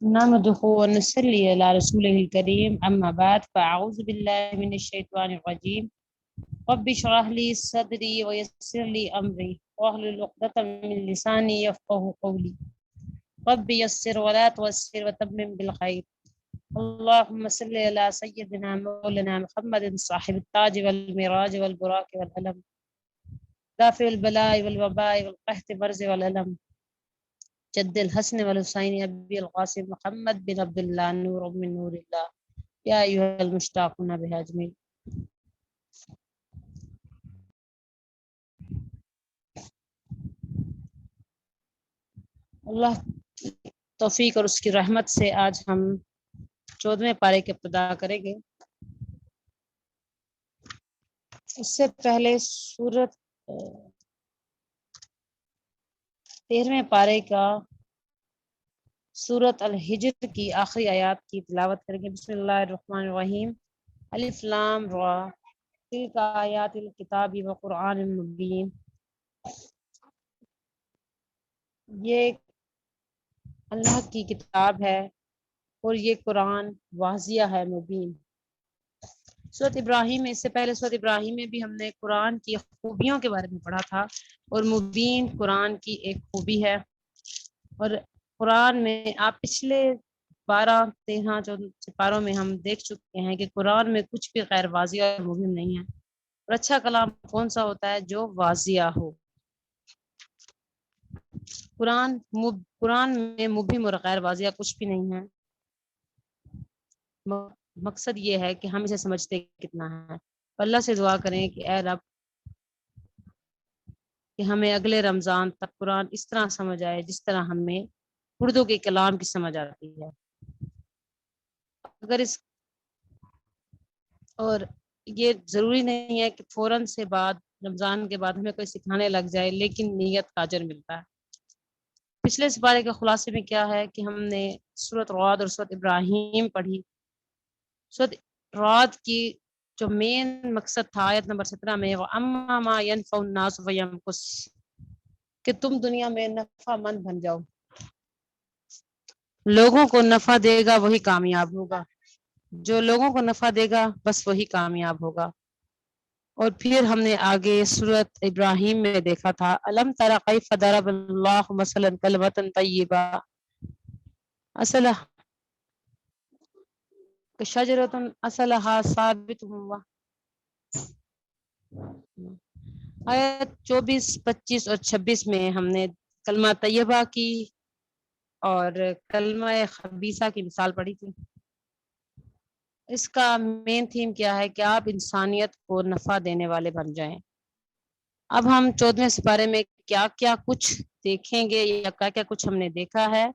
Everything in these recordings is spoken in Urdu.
نحمده ونصلي على رسوله الكريم أما بعد فأعوذ بالله من الشيطان الرجيم رب اشرح لي صدري ويسر لي أمري واحلل عقدة من لساني يفقهوا قولي رب يسر ولا تعسر وتمم بالخير اللهم صل على سيدنا مولانا محمد صاحب التاج والمراج والبراق والعلم دافع البلاء والوباء والقحط برز والألم جد الحسن والحسين أبي القاسم محمد بن عبد الله نور من نور الله يا أيها المشتاقون بها أجمعين. اللہ توفیق اور اس کی رحمت سے آج ہم 14ویں پارے کی ابتدا کریں گے. اس سے پہلے سورت 13ویں پارے کا سورت الحجر کی آخری آیات کی تلاوت کریں گے. بسم اللہ الرحمن الرحیم. الف لام را تلک آیات الکتاب و قرآن مبین. یہ اللہ کی کتاب ہے اور یہ قرآن واضح ہے، مبین. سورۃ ابراہیم میں، اس سے پہلے سورۃ ابراہیم میں بھی ہم نے قرآن کی خوبیوں کے بارے میں پڑھا تھا، اور مبین قرآن کی ایک خوبی ہے. اور قرآن میں آپ پچھلے 12-13 جو پاروں میں ہم دیکھ چکے ہیں کہ قرآن میں کچھ بھی غیر واضح اور مبین نہیں ہے. اور اچھا کلام کون سا ہوتا ہے؟ جو واضح ہو. قرآن میں مبہم اور غیر واضح کچھ بھی نہیں ہے. مقصد یہ ہے کہ ہم اسے سمجھتے کتنا ہے. اللہ سے دعا کریں کہ اے رب، کہ ہمیں اگلے رمضان تک قرآن اس طرح سمجھ آئے جس طرح ہمیں اردو کے کلام کی سمجھ آتی ہے. اور یہ ضروری نہیں ہے کہ فوراً سے بعد رمضان کے بعد ہمیں کوئی سکھانے لگ جائے، لیکن نیت کا اجر ملتا ہے. پچھلے سپارے کے خلاصے میں کیا ہے کہ ہم نے سورۃ رعد اور سورۃ ابراہیم پڑھی. سورۃ رعد کی جو مین مقصد تھا آیت نمبر 17 میں، وَأَمَّا مَا يَنْفَعُ النَّاسُ فَيَمْكُثْ، کہ تم دنیا میں نفع مند بن جاؤ. لوگوں کو نفع دے گا وہی کامیاب ہوگا. جو لوگوں کو نفع دے گا بس وہی کامیاب ہوگا. اور پھر ہم نے آگے سورۃ ابراہیم میں دیکھا تھا، الم تر کیف ضرب اللہ مثلا کلمۃ طیبہ اصلها شجرۃ اصلها ثابت ہوا. آیت 24، 25 اور 26 میں ہم نے کلمہ طیبہ کی اور کلمہ خبیثہ کی مثال پڑھی تھی. اس کا مین تھیم کیا ہے کہ آپ انسانیت کو نفع دینے والے بن جائیں. اب ہم 14ویں سپارے میں کیا کیا کچھ دیکھیں گے یا کیا کیا کچھ ہم نے دیکھا ہے.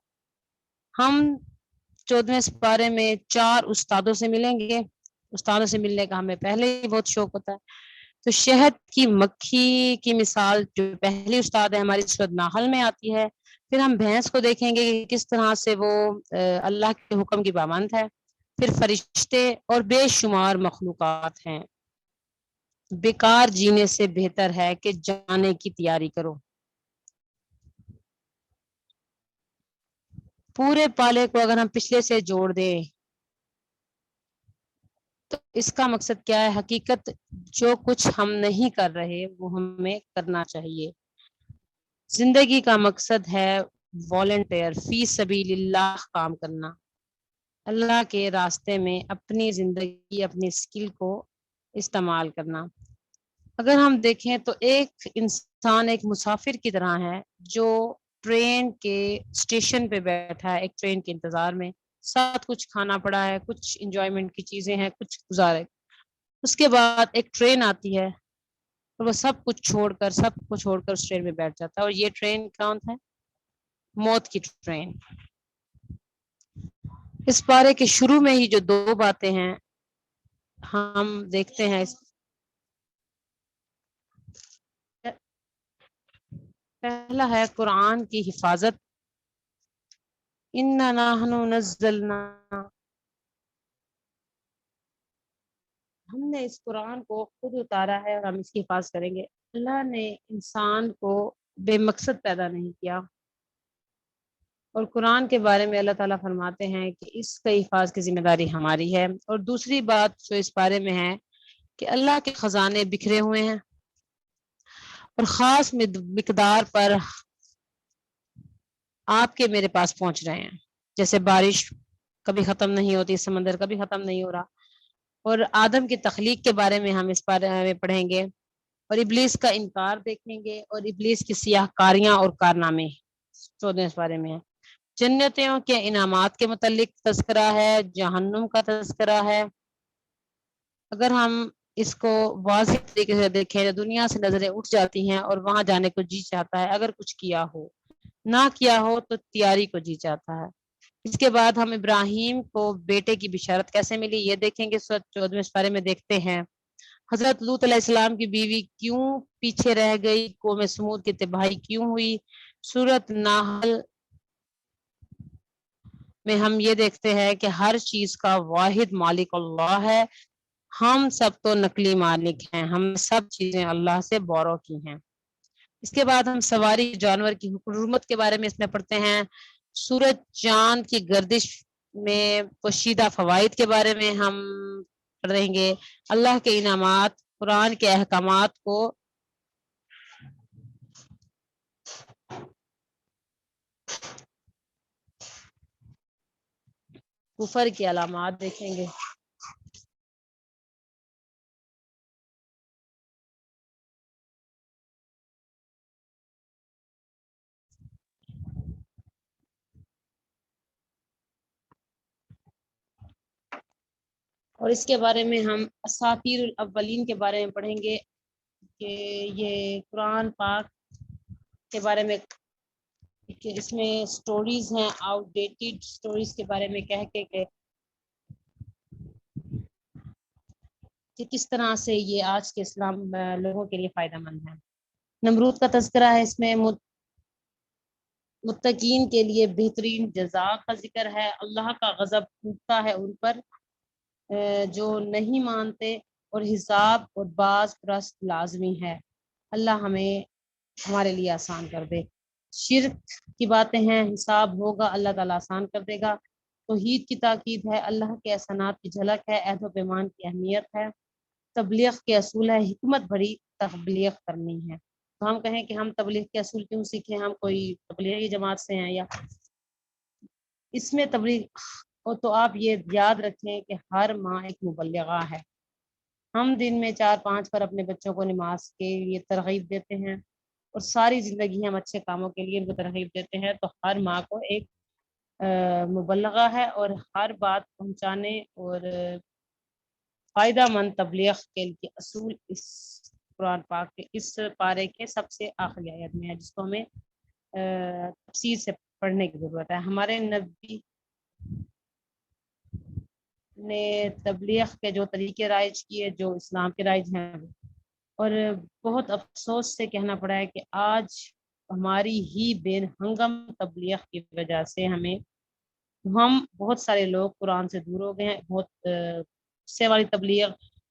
ہم 14ویں سپارے میں 4 استادوں سے ملیں گے. استادوں سے ملنے کا ہمیں پہلے ہی بہت شوق ہوتا ہے. تو شہد کی مکھی کی مثال جو پہلی استاد ہے ہماری سورۃ نحل میں آتی ہے. پھر ہم بھینس کو دیکھیں گے کہ کس طرح سے وہ اللہ کے حکم کی پابند ہے. پھر فرشتے اور بے شمار مخلوقات ہیں. بیکار جینے سے بہتر ہے کہ جانے کی تیاری کرو. پورے پالے کو اگر ہم پچھلے سے جوڑ دیں تو اس کا مقصد کیا ہے؟ حقیقت جو کچھ ہم نہیں کر رہے وہ ہمیں کرنا چاہیے. زندگی کا مقصد ہے والنٹیئر، فی سبیل اللہ کام کرنا. اللہ کے راستے میں اپنی زندگی، اپنی اسکل کو استعمال کرنا. اگر ہم دیکھیں تو ایک انسان ایک مسافر کی طرح ہے جو ٹرین کے اسٹیشن پہ بیٹھا ہے، ایک ٹرین کے انتظار میں. ساتھ کچھ کھانا پڑا ہے، کچھ انجوائمنٹ کی چیزیں ہیں، کچھ گزارے. اس کے بعد ایک ٹرین آتی ہے اور وہ سب کو چھوڑ کر اس ٹرین میں بیٹھ جاتا ہے. اور یہ ٹرین کون ہے؟ موت کی ٹرین. اس پارے کے شروع میں ہی جو 2 باتیں ہیں ہم دیکھتے ہیں. پہلا ہے قرآن کی حفاظت. اِنَّا نَحْنُ نَزَّلْنَا، ہم نے اس قرآن کو خود اتارا ہے اور ہم اس کی حفاظت کریں گے. اللہ نے انسان کو بے مقصد پیدا نہیں کیا. اور قرآن کے بارے میں اللہ تعالیٰ فرماتے ہیں کہ اس کا حفاظ کی ذمہ داری ہماری ہے۔ اور دوسری بات جو اس بارے میں ہے کہ اللہ کے خزانے بکھرے ہوئے ہیں اور خاص مقدار پر آپ کے میرے پاس پہنچ رہے ہیں، جیسے بارش کبھی ختم نہیں ہوتی، سمندر کبھی ختم نہیں ہو رہا۔ اور آدم کی تخلیق کے بارے میں ہم اس بارے میں پڑھیں گے، اور ابلیس کا انکار دیکھیں گے، اور ابلیس کی سیاہ کاریاں اور کارنامے 14 اس بارے میں ہے۔ جنتوں کے انعامات کے متعلق تذکرہ ہے، جہنم کا تذکرہ ہے۔ اگر ہم اس کو واضح طریقے سے دیکھیں تو دنیا سے نظریں اٹھ جاتی ہیں اور وہاں جانے کو جی چاہتا ہے، اگر کچھ کیا ہو، نہ کیا ہو تو تیاری کو جی چاہتا ہے۔ اس کے بعد ہم ابراہیم کو بیٹے کی بشارت کیسے ملی یہ دیکھیں گے، سورۃ 14 اس بارے میں دیکھتے ہیں۔ حضرت لوط علیہ السلام کی بیوی کیوں پیچھے رہ گئی، قوم سمود کی تباہی کیوں ہوئی۔ سورۃ نحل میں ہم یہ دیکھتے ہیں کہ ہر چیز کا واحد مالک اللہ ہے، ہم سب تو نقلی مالک ہیں، ہم سب چیزیں اللہ سے بورو کی ہیں۔ اس کے بعد ہم سواری جانور کی حرمت کے بارے میں اس میں پڑھتے ہیں۔ سورج چاند کی گردش میں پوشیدہ فوائد کے بارے میں ہم پڑھیں گے۔ اللہ کے انعامات، قرآن کے احکامات کو کفر کی علامات دیکھیں گے۔ اور اس کے بارے میں ہم اساطیر الاولین کے بارے میں پڑھیں گے کہ یہ قرآن پاک کے بارے میں کہ اس میں سٹوریز ہیں، آؤٹ ڈیٹڈ سٹوریز کے بارے میں کہہ کے کہ کس طرح سے یہ آج کے اسلام لوگوں کے لیے فائدہ مند ہے۔ نمرود کا تذکرہ ہے، اس میں متقین کے لیے بہترین جزا کا ذکر ہے۔ اللہ کا غضب ٹوٹتا ہے ان پر جو نہیں مانتے، اور حساب اور باز پرست لازمی ہے۔ اللہ ہمیں ہمارے لیے آسان کر دے۔ شرک کی باتیں ہیں، حساب ہوگا، اللہ تعالیٰ آسان کر دے گا۔ توحید کی تاکید ہے، اللہ کے احسانات کی جھلک ہے، عہد و پیمان کی اہمیت ہے، تبلیغ کے اصول ہے، حکمت بھری تبلیغ کرنی ہے۔ تو ہم کہیں کہ ہم تبلیغ کے اصول کیوں سیکھیں، ہم کوئی تبلیغی جماعت سے ہیں یا اس میں تبلیغ، تو آپ یہ یاد رکھیں کہ ہر ماں ایک مبلغہ ہے۔ ہم دن میں 4-5 پر اپنے بچوں کو نماز کے لیے ترغیب دیتے ہیں، اور ساری زندگی ہم اچھے کاموں کے لیے ان کو ترغیب دیتے ہیں، تو ہر ماں کو ایک مبلغہ ہے، اور ہر بات پہنچانے اور فائدہ مند تبلیغ کے لیے اصول اس قرآن پاک کے اس پارے کے سب سے آخری آیت میں ہے، جس کو ہمیں تفصیل سے پڑھنے کی ضرورت ہے۔ ہمارے نبی نے تبلیغ کے جو طریقے رائج کیے، جو اسلام کے رائج ہیں، اور بہت افسوس سے کہنا پڑا ہے کہ آج ہماری ہی بے ہنگم تبلیغ کی وجہ سے ہم بہت سارے لوگ قرآن سے دور ہو گئے ہیں۔ بہت غصے والی تبلیغ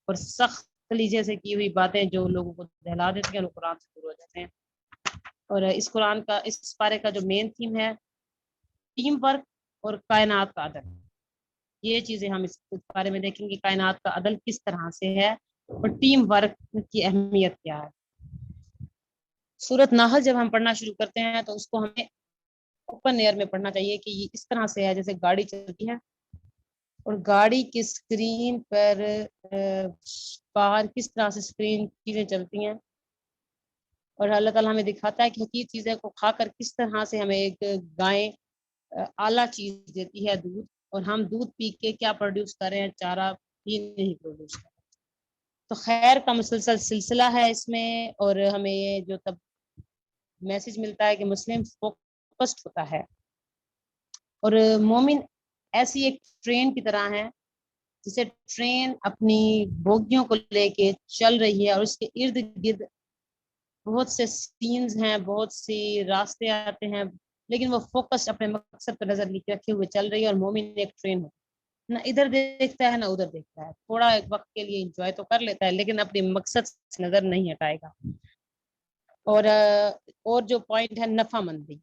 اور سخت کلیجے سے کی ہوئی باتیں جو لوگوں کو دہلا دیتی ہیں، لوگ قرآن سے دور ہو جاتے ہیں۔ اور اس قرآن کا، اس پارے کا جو مین تھیم ہے ٹیم ورک اور کائنات کا عدل، یہ چیزیں ہم اس بارے میں دیکھیں گے، کائنات کا عدل کس طرح سے ہے اور ٹیم ورک کی اہمیت کیا ہے۔ سورۃ نحل جب ہم پڑھنا شروع کرتے ہیں تو اس کو ہمیں اوپن ایئر میں پڑھنا چاہیے کہ یہ اس طرح سے ہے جیسے گاڑی چلتی ہے، اور گاڑی کی اسکرین پر باہر کس طرح سے اسکرین چیزیں چلتی ہیں، اور اللہ تعالیٰ ہمیں دکھاتا ہے کہ حقیقی چیزیں کو کھا کر کس طرح سے ہمیں ایک گائے اعلیٰ چیز دیتی ہے، دودھ، اور ہم دودھ پی کے کیا پروڈیوس کر رہے ہیں، چارہ بھی نہیں پروڈیوس کر رہے۔ تو خیر کا مسلسل سلسلہ ہے اس میں، اور ہمیں یہ جو تب میسج ملتا ہے کہ مسلم فوکسڈ ہوتا ہے، اور مومن ایسی ایک ٹرین کی طرح ہے جسے ٹرین اپنی بوگیوں کو لے کے چل رہی ہے، اور اس کے ارد گرد بہت سے سینز ہیں، بہت سی راستے آتے ہیں، لیکن وہ فوکس اپنے مقصد پر نظر رکھے ہوئے چل رہی ہے۔ اور مومن ایک ٹرین نہ ادھر دیکھتا ہے نہ ادھر دیکھتا ہے، تھوڑا ایک وقت کے لیے انجوائے تو کر لیتا ہے لیکن اپنے مقصد سے نظر نہیں ہٹائے گا۔ اور جو پوائنٹ ہے نفع مندی،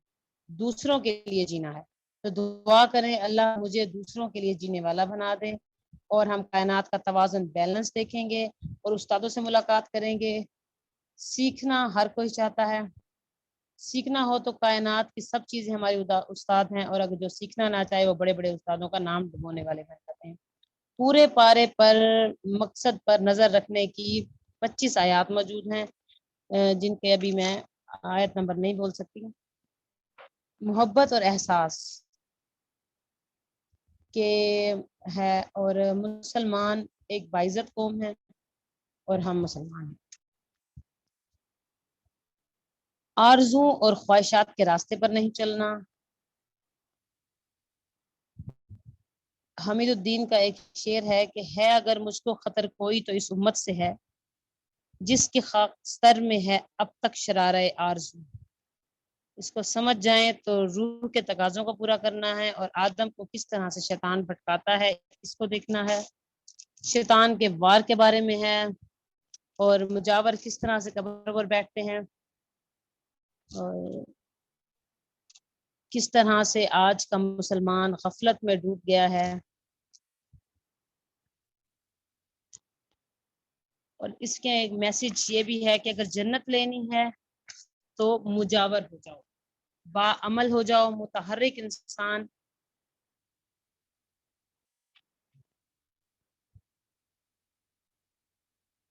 دوسروں کے لیے جینا ہے، تو دعا کریں اللہ مجھے دوسروں کے لیے جینے والا بنا دے، اور ہم کائنات کا توازن بیلنس دیکھیں گے اور استادوں سے ملاقات کریں گے۔ سیکھنا ہر کوئی چاہتا ہے، سیکھنا ہو تو کائنات کی سب چیزیں ہماری استاد ہیں، اور اگر جو سیکھنا نہ چاہے وہ بڑے بڑے استادوں کا نام ڈبونے والے بن جاتے ہیں۔ پورے پارے پر مقصد پر نظر رکھنے کی 25 آیات موجود ہیں، جن کے ابھی میں آیت نمبر نہیں بول سکتی۔ محبت اور احساس کے ہے، اور مسلمان ایک باعزت قوم ہے اور ہم مسلمان ہیں۔ آرزو اور خواہشات کے راستے پر نہیں چلنا۔ حمید الدین کا ایک شعر ہے کہ ہے اگر مجھ کو خطر کوئی تو اس امت سے ہے، جس کے خاک سر میں ہے اب تک شرارۂ آرزو۔ اس کو سمجھ جائیں تو روح کے تقاضوں کو پورا کرنا ہے، اور آدم کو کس طرح سے شیطان بھٹکاتا ہے اس کو دیکھنا ہے۔ شیطان کے وار کے بارے میں ہے، اور مجاور کس طرح سے قبر پر بیٹھتے ہیں، اور کس طرح سے آج کا مسلمان غفلت میں ڈوب گیا ہے۔ اور اس کے ایک میسج یہ بھی ہے کہ اگر جنت لینی ہے تو مجاور ہو جاؤ، باعمل ہو جاؤ، متحرک انسان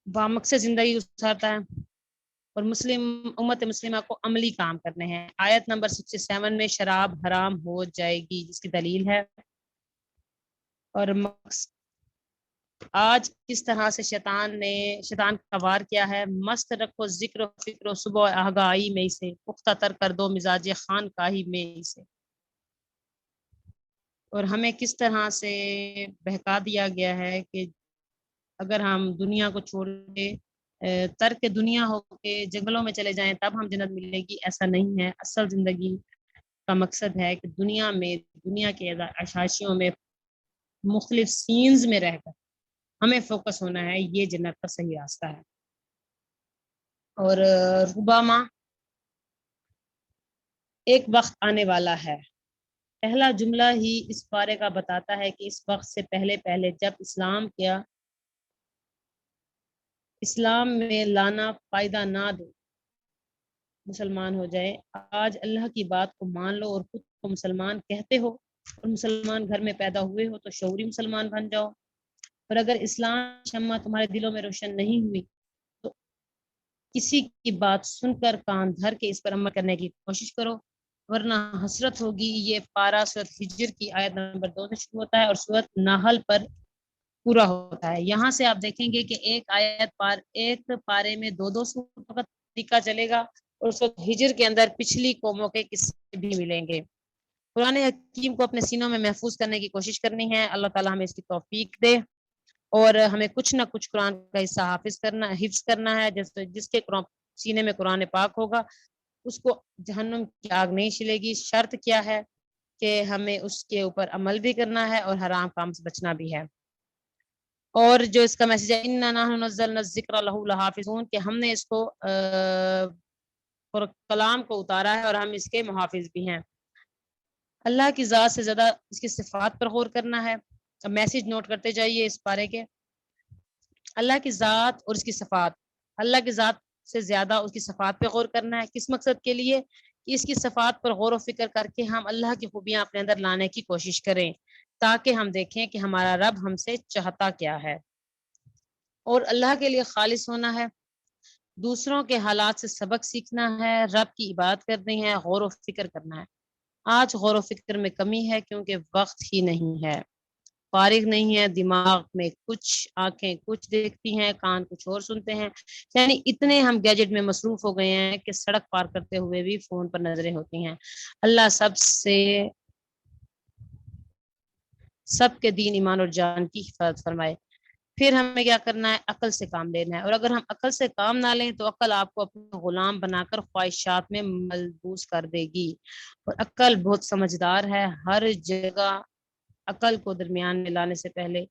بامقصد زندگی گزارتا ہے، اور مسلم امت مسلمہ کو عملی کام کرنے ہیں۔ آیت نمبر 67 میں شراب حرام ہو جائے گی، جس کی دلیل ہے۔ اور آج کس طرح سے شیطان کا وار کیا ہے۔ مست رکھو ذکر و فکر و صبح آگاہی میں سے، پختہ تر کر دو مزاج خان کاہی میں سے۔ اور ہمیں کس طرح سے بہکا دیا گیا ہے کہ اگر ہم دنیا کو چھوڑ کے ترک دنیا ہو کے جنگلوں میں چلے جائیں تب ہم جنت ملے گی، ایسا نہیں ہے۔ اصل زندگی کا مقصد ہے کہ دنیا کے عشاشیوں میں مختلف سینز میں رہ کر ہمیں فوکس ہونا ہے، یہ جنت کا صحیح راستہ ہے۔ اور ربما ایک وقت آنے والا ہے، پہلا جملہ ہی اس بارے کا بتاتا ہے کہ اس وقت سے پہلے جب اسلام میں لانا فائدہ نہ دے، مسلمان ہو جائے۔ آج اللہ کی بات کو مان لو اور خود کو مسلمان کہتے ہو، اور مسلمان گھر میں پیدا ہوئے ہو تو شعوری مسلمان بن جاؤ۔ اور اگر اسلام شمع تمہارے دلوں میں روشن نہیں ہوئی تو کسی کی بات سن کر کان دھر کے اس پر عمل کرنے کی کوشش کرو، ورنہ حسرت ہوگی۔ یہ پارہ سورۃ ہجر کی آیت نمبر 2 سے شروع ہوتا ہے اور سورۃ نحل پر پورا ہوتا ہے۔ یہاں سے آپ دیکھیں گے کہ ایک پارے میں 2 سورتوں کا طریقہ چلے گا، اور سورۃ ہجر کے اندر پچھلی قوموں کے قصے بھی ملیں گے۔ قرآن حکیم کو اپنے سینوں میں محفوظ کرنے کی کوشش کرنی ہے۔ اللہ تعالی ہمیں اس کی توفیق دے، اور ہمیں کچھ نہ کچھ قرآن کا حصہ حفظ کرنا ہے۔ جس کے سینے میں قرآن پاک ہوگا اس کو جہنم کی آگ نہیں چلے گی۔ شرط کیا ہے کہ ہمیں اس کے اوپر عمل بھی کرنا ہے اور حرام کام سے بچنا بھی ہے۔ اور جو اس کا میسج ہے اِنَّا نَحْنُ نَزَّلْنَا الذِّكْرَ وَإِنَّا لَهُ لَحَافِظُونَ، کہ ہم نے اس کو اور کلام کو اتارا ہے اور ہم اس کے محافظ بھی ہیں۔ اللہ کی ذات سے زیادہ اس کی صفات پر غور کرنا ہے۔ اب میسج نوٹ کرتے جائیے اس پارے کے۔ اللہ کی ذات اور اس کی صفات، اللہ کی ذات سے زیادہ اس کی صفات پہ غور کرنا ہے۔ کس مقصد کے لیے؟ کہ اس کی صفات پر غور و فکر کر کے ہم اللہ کی خوبیاں اپنے اندر لانے کی کوشش کریں، تاکہ ہم دیکھیں کہ ہمارا رب ہم سے چاہتا کیا ہے۔ اور اللہ کے لیے خالص ہونا ہے، دوسروں کے حالات سے سبق سیکھنا ہے، رب کی عبادت کرنی ہے، غور و فکر کرنا ہے۔ آج غور و فکر میں کمی ہے کیونکہ وقت ہی نہیں ہے، فارغ نہیں ہے، دماغ میں کچھ، آنکھیں کچھ دیکھتی ہیں، کان کچھ اور سنتے ہیں، یعنی اتنے ہم گیجٹ میں مصروف ہو گئے ہیں کہ سڑک پار کرتے ہوئے بھی فون پر نظریں ہوتی ہیں۔ اللہ سب کے دین، ایمان اور جان کی حفاظت فرمائے۔ پھر ہمیں کیا کرنا ہے؟ عقل سے کام لینا ہے، اور اگر ہم عقل سے کام نہ لیں تو عقل آپ کو اپنا غلام بنا کر خواہشات میں ملبوس کر دے گی۔ اور عقل بہت سمجھدار ہے، ہر جگہ عقل کو درمیان میں لانے سے پہلے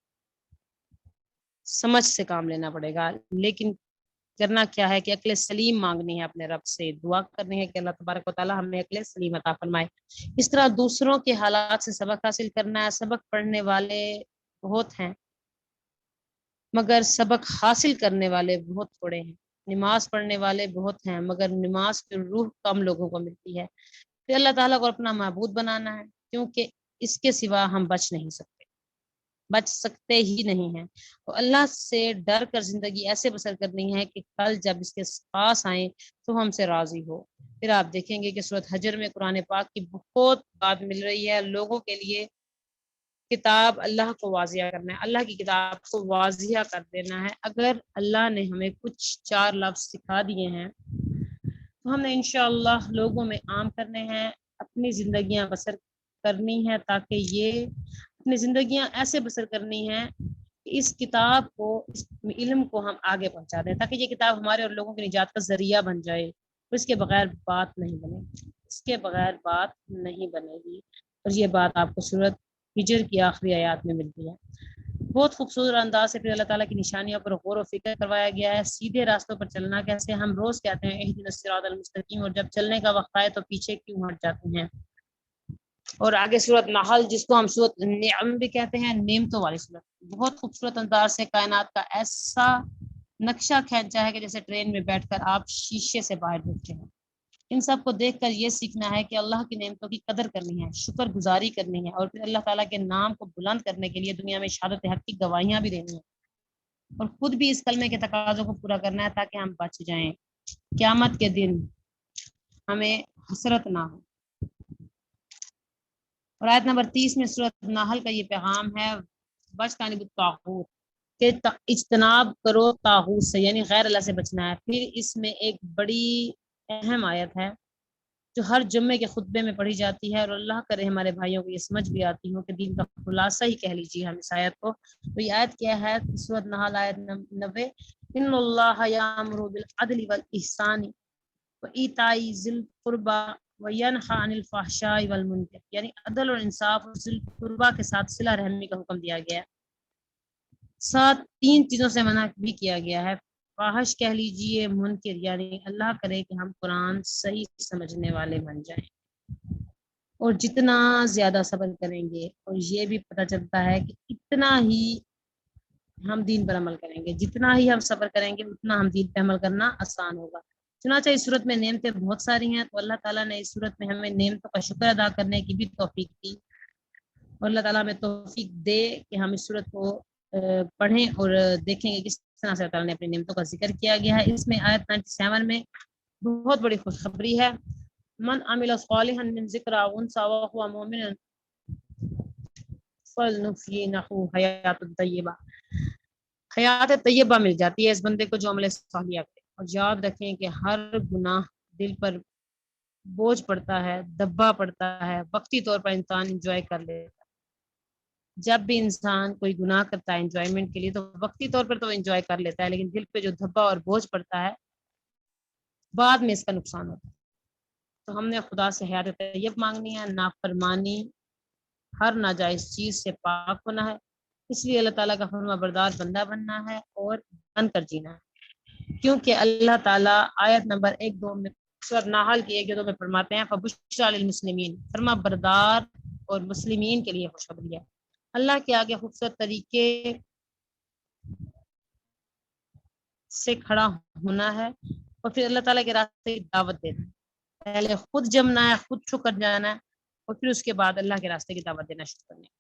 سمجھ سے کام لینا پڑے گا۔ لیکن کرنا کیا ہے کہ عقل سلیم مانگنی ہے اپنے رب سے، دعا کرنی ہے کہ اللہ تبارک و تعالی ہمیں عقل سلیم عطا فرمائے۔ اس طرح دوسروں کے حالات سے سبق حاصل کرنا ہے۔ سبق پڑھنے والے بہت ہیں مگر سبق حاصل کرنے والے بہت تھوڑے ہیں، نماز پڑھنے والے بہت ہیں مگر نماز کی روح کم لوگوں کو ملتی ہے۔ پھر اللہ تعالیٰ کو اپنا معبود بنانا ہے، کیونکہ اس کے سوا ہم بچ سکتے ہی نہیں ہیں۔ تو اللہ سے ڈر کر زندگی ایسے بسر کرنی ہے کہ کل جب اس کے پاس آئیں تو ہم سے راضی ہو۔ پھر آپ دیکھیں گے کہ سورۃ حجر میں قرآن پاک کی بہت بات مل رہی ہے لوگوں کے لیے۔ کتاب اللہ کو واضح کرنا ہے، اللہ کی کتاب کو واضح کر دینا ہے۔ اگر اللہ نے ہمیں کچھ 4 لفظ سکھا دیے ہیں تو ہم نے انشاءاللہ لوگوں میں عام کرنے ہیں، اپنی زندگیاں بسر کرنی ہے، تاکہ یہ اپنی زندگیاں ایسے بسر کرنی ہے کہ اس کتاب کو، اس علم کو ہم آگے پہنچا دیں، تاکہ یہ کتاب ہمارے اور لوگوں کی نجات کا ذریعہ بن جائے۔ اور اس کے بغیر بات نہیں بنے گی، اس کے بغیر بات نہیں بنے گی۔ اور یہ بات آپ کو سورۃ ہجر کی آخری آیات میں ملتی ہے۔ بہت خوبصورت انداز سے پھر اللہ تعالیٰ کی نشانیوں پر غور و فکر کروایا گیا ہے۔ سیدھے راستوں پر چلنا کیسے، ہم روز کہتے ہیں اہدنا الصراط المستقیم، اور جب چلنے کا وقت آئے تو پیچھے کیوں ہٹ جاتے ہیں۔ اور آگے سورۃ نحل، جس کو ہم سورۃ نعم بھی کہتے ہیں، نعمتوں والی سورۃ، بہت خوبصورت انداز سے کائنات کا ایسا نقشہ کھینچا ہے کہ جیسے ٹرین میں بیٹھ کر آپ شیشے سے باہر دیکھتے ہیں۔ ان سب کو دیکھ کر یہ سیکھنا ہے کہ اللہ کی نعمتوں کی قدر کرنی ہے، شکر گزاری کرنی ہے، اور پھر اللہ تعالیٰ کے نام کو بلند کرنے کے لیے دنیا میں شہادت حق کی گواہیاں بھی دینی ہیں، اور خود بھی اس کلمے کے تقاضوں کو پورا کرنا ہے تاکہ ہم بچ جائیں، قیامت کے دن ہمیں حسرت نہ ہو۔ اور آیت نمبر 30 میں سورۃ نحل کا یہ پیغام ہے، بجتنبوا الطاغوت، کہ اجتناب کرو طاغوت سے، یعنی غیر اللہ سے بچنا ہے۔ پھر اس میں ایک بڑی اہم آیت ہے جو ہر جمعے کے خطبے میں پڑھی جاتی ہے، اور اللہ کرے ہمارے بھائیوں کو یہ سمجھ بھی آتی ہو کہ دین کا خلاصہ ہی کہہ لیجیے ہم اس آیت کو۔ تو یہ آیت کیا ہے؟ سورۃ نحل آیت 90، ان اللہ یامر بالعدل والاحسان وایتاء ذی القربى وینہی عن الفحشاء والمنکر، یعنی عدل اور انصاف اور ذی القربى کے ساتھ صلہ رحمی کا حکم دیا گیا ہے، ساتھ 3 چیزوں سے منع بھی کیا گیا ہے۔ فاحش کہہ لیجئے، منکر، یعنی اللہ کرے کہ ہم قرآن صحیح سمجھنے والے بن جائیں، اور جتنا زیادہ صبر کریں گے، اور یہ بھی پتہ چلتا ہے کہ اتنا ہی ہم دین پر عمل کریں گے، جتنا ہی ہم صبر کریں گے اتنا ہم دین پر عمل کرنا آسان ہوگا۔ چنانچہ اس صورت میں نعمتیں بہت ساری ہیں، تو اللہ تعالیٰ نے اس صورت میں ہمیں نعمتوں کا شکر ادا کرنے کی بھی توفیق دی، اور اللہ تعالیٰ ہمیں توفیق دے کہ ہم اس صورت کو پڑھیں اور دیکھیں گے کس طرح سے اللہ تعالیٰ نے اپنی نعمتوں کا ذکر کیا گیا ہے۔ اس میں آیت 97 میں بہت بڑی خوشخبری ہے، من عمل صالحا من ذکر او انثى وهو مؤمن فلنحيینہ حیات طیبہ، حیات طیبہ مل جاتی ہے اس بندے کو جو عمل صالحہ کرے۔ اور یاد رکھیں کہ ہر گناہ دل پر بوجھ پڑتا ہے، دبا پڑتا ہے، وقتی طور پر انسان انجوائے کر لیتا ہے۔ جب بھی انسان کوئی گناہ کرتا ہے انجوائمنٹ کے لیے تو وقتی طور پر تو انجوائے کر لیتا ہے، لیکن دل پہ جو دھبا اور بوجھ پڑتا ہے بعد میں اس کا نقصان ہوتا ہے۔ تو ہم نے خدا سے حیات طیب مانگنی ہے، نافرمانی ہر ناجائز چیز سے پاک ہونا ہے، اس لیے اللہ تعالیٰ کا فرما بردار بندہ بننا ہے اور بن کر جینا ہے، کیونکہ اللہ تعالیٰ آیت نمبر 1-2 میں سورۃ نحل کی 1-2 میں فرماتے ہیں فبشری للمسلمین، فرما بردار اور مسلمین کے لیے خوشخبری ہے۔ اللہ کے آگے خوبصورت طریقے سے کھڑا ہونا ہے، اور پھر اللہ تعالیٰ کے راستے کی دعوت دینا ہے، پہلے خود جمنا ہے، خود چھکر جانا ہے، اور پھر اس کے بعد اللہ کے راستے کی دعوت دینا شروع کرنی ہے۔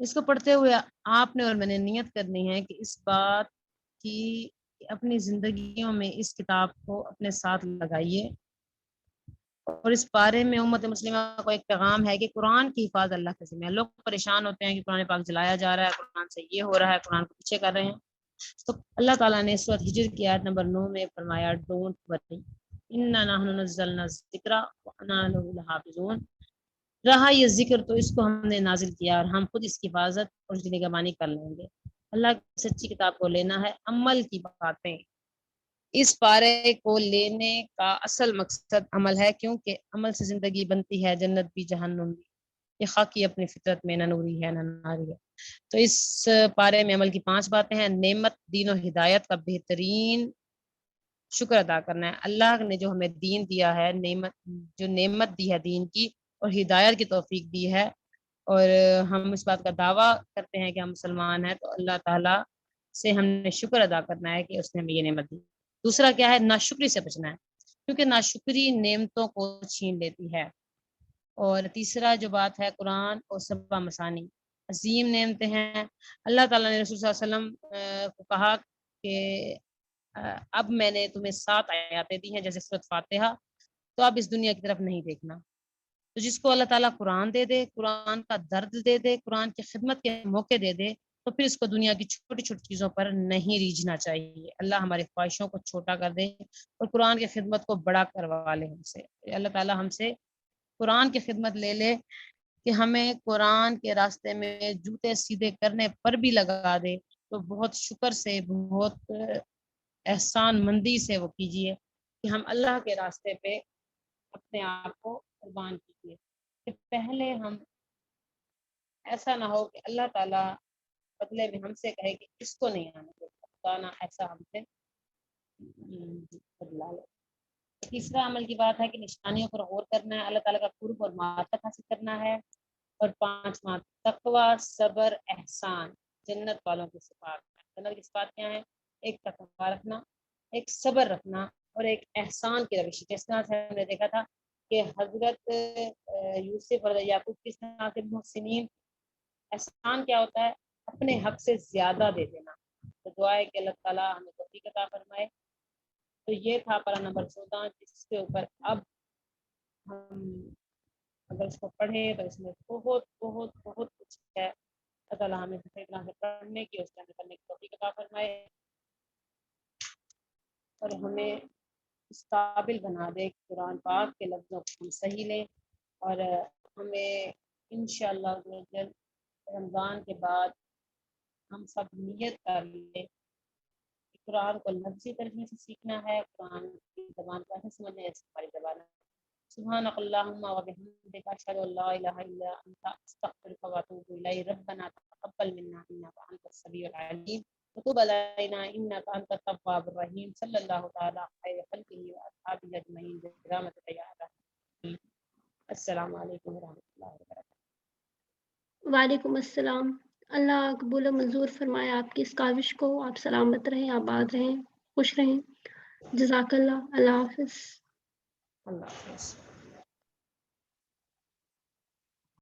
اس کو پڑھتے ہوئے آپ نے اور میں نے نیت کرنی ہے کہ اس بات کی اپنی زندگیوں میں اس کتاب کو اپنے ساتھ لگائیے، اور اس بارے میں امت مسلمہ کو ایک پیغام ہے کہ قرآن کی حفاظت اللہ کے ذمہ ہے۔ لوگ پریشان ہوتے ہیں کہ قرآن پاک جلایا جا رہا ہے، قرآن سے یہ ہو رہا ہے، قرآن کو پیچھے کر رہے ہیں، تو اللہ تعالیٰ نے سورۃ ہجر کی آیت نمبر 9 میں فرمایا ڈونٹ وری انا نحن نزلنا الذکر وانا له لحافظون، رہا یہ ذکر تو اس کو ہم نے نازل کیا اور ہم خود اس کی حفاظت اور اس کی نگہبانی کر لیں گے۔ اللہ کی سچی کتاب کو لینا ہے، عمل کی باتیں، اس پارے کو لینے کا اصل مقصد عمل ہے، کیونکہ عمل سے زندگی بنتی ہے، جنت بھی جہنم بھی، یہ خاکی اپنی فطرت میں نہ نوری ہے نہ ناری ہے۔ تو اس پارے میں عمل کی 5 باتیں ہیں. نعمت دین و ہدایت کا بہترین شکر ادا کرنا ہے. اللہ نے جو ہمیں دین دیا ہے، نعمت دی ہے دین کی اور ہدایت کی توفیق دی ہے، اور ہم اس بات کا دعویٰ کرتے ہیں کہ ہم مسلمان ہیں، تو اللہ تعالیٰ سے ہم نے شکر ادا کرنا ہے کہ اس نے ہمیں یہ نعمت دی. دوسرا کیا ہے؟ ناشکری سے بچنا ہے، کیونکہ ناشکری نعمتوں کو چھین لیتی ہے. اور تیسرا جو بات ہے، قرآن اور سبع مثانی عظیم نعمتیں ہیں. اللہ تعالیٰ نے رسول صلی اللہ علیہ وسلم کو کہا کہ اب میں نے تمہیں 7 آیاتیں دی ہیں جیسے سورۃ فاتحہ، تو اب اس دنیا کی طرف نہیں دیکھنا. تو جس کو اللہ تعالیٰ قرآن دے دے، قرآن کا درد دے دے، قرآن کی خدمت کے موقع دے دے، تو پھر اس کو دنیا کی چھوٹی چھوٹی چیزوں پر نہیں ریجھنا چاہیے. اللہ ہماری خواہشوں کو چھوٹا کر دے اور قرآن کی خدمت کو بڑا کروا لے ہم سے. اللہ تعالیٰ ہم سے قرآن کی خدمت لے لے کہ ہمیں قرآن کے راستے میں جوتے سیدھے کرنے پر بھی لگا دے، تو بہت شکر سے، بہت احسان مندی سے وہ کیجیے کہ ہم اللہ کے راستے پہ اپنے آپ کو قربان کیجیے. کہ پہلے ہم ایسا نہ ہو کہ اللہ تعالیٰ بدلے میں ہم سے کہے کہ اس کو نہیں آنا ایسا ہم سے بدلا لے. تیسرا عمل کی بات ہے کہ نشانیوں پر غور کرنا ہے، اللہ تعالیٰ کا قرب اور معرفت حاصل کرنا ہے. اور 5واں تقوی، صبر، احسان، جنت والوں کی صفات. جنت کی صفات کیا ہیں؟ ایک تقوی رکھنا، ایک صبر رکھنا اور ایک احسان کی روش. جس طرح سے ہم نے دیکھا تھا کہ حضرت یوسف اور یعقوب کس طرح سے محسنین. احسان کیا ہوتا ہے؟ اپنے حق سے زیادہ دے دینا. تو دعا ہے کہ اللہ تعالیٰ ہمیں توفیق عطا فرمائے. تو یہ تھا پارہ نمبر 14، جس کے اوپر اب ہم اگر اس کو پڑھیں تو اس میں بہت بہت بہت کچھ ہے. اللہ تعالیٰ ہمیں صحیح طرح سے پڑھنے کی، اس کے اندر کرنے کی توفیق عطا فرمائے اور ہمیں اس قابل بنا دے کہ قرآن پاک کے لفظوں کو ہم صحیح لیں. اور ہمیں انشاءاللہ رمضان کے بعد ہم سب نیت کر لیں کہ قرآن کو لفظی ترجمے سے سیکھنا ہے، قرآن کی زبان کو ایسے سمجھنا جیسے ہماری زبان ہے. سبحانک اللہم و بحمدک، اشہد ان لا الہ الا انت، استغفرک و اتوب الیک. ربنا تقبل منا انک انت السمیع العلیم وتب علینا انک انت التواب الرحیم. صلی اللہ تعالی خیر خلقہ و اصحابہ اجمعین برحمتک یا ارحم الراحمین. السلام علیکم و رحمۃ اللہ وبرکاتہ. وعلیکم السلام. اللہ قبول و منظور فرمائے آپ کی اس کاوش کو. آپ سلامت رہیں، آباد رہیں، خوش رہیں. جزاک اللہ. اللہ حافظ. اللہ حافظ.